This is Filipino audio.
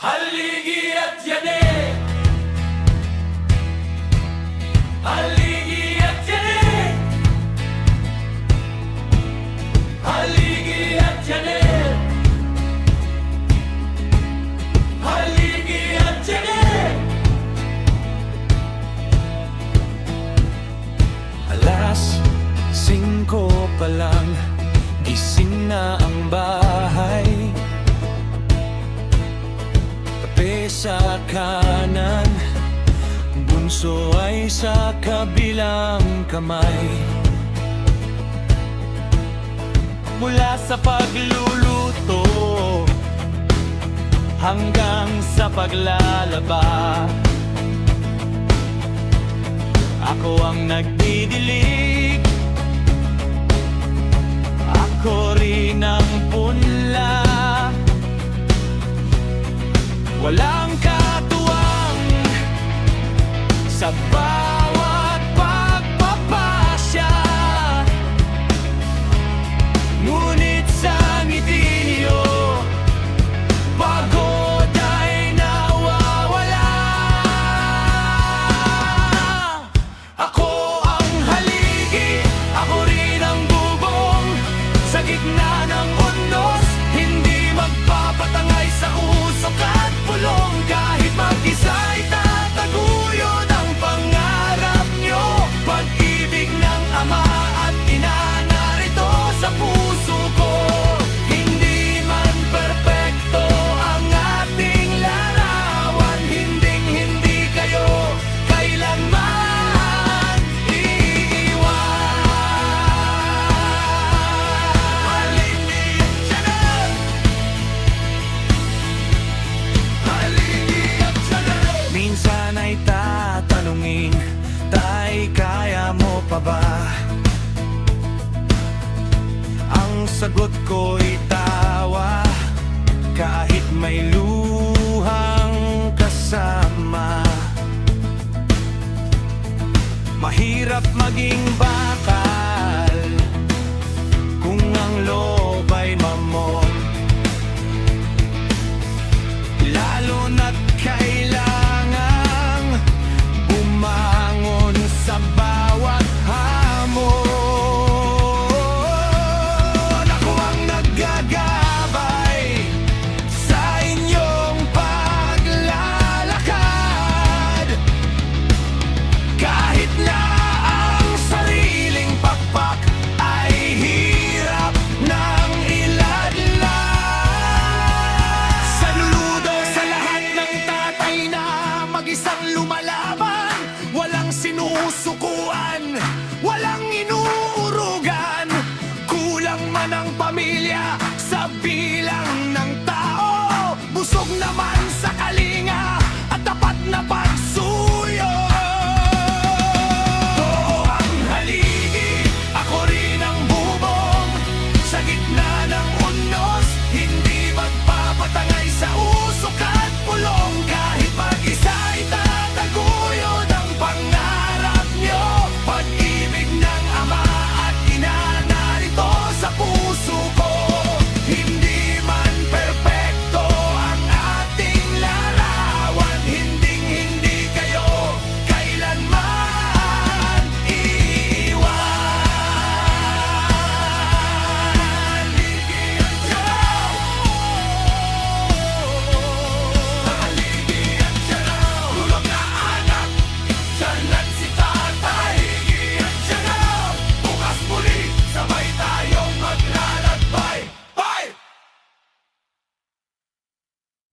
Haligi at yanig, haligi at yanig, haligi at yanig, haligi at yanig. Alas 5 pa lang, gising na ang bahay. Kape sa kanan, bunso ay sa kabilang kamay. Mula sa pagluluto hanggang sa paglalaba, ako ang nagdidilig, ako rin ang punla. Walang katuwang sa bawat pagpapasya, ngunit sa ngiti niyo, pagod ay nawawala. Ako ang haligi, ako rin ang bubong sa gitna ng undos, hindi magpapatangay sa usok at pulong. Kahit mag-isa'y tataguyod ang pangarap nyo, pag-ibig ng ama at ina narito sa puso ko. Hindi man perpekto ang ating larawan, hinding-hindi kayo kailanman iiwan. Haligi at tiyanan, haligi at tiyanan. Minsan ay tatanungin, tay, kaya mo pa ba? Ang sagot ko'y tawa, kahit may luhang kasama. Mahirap maging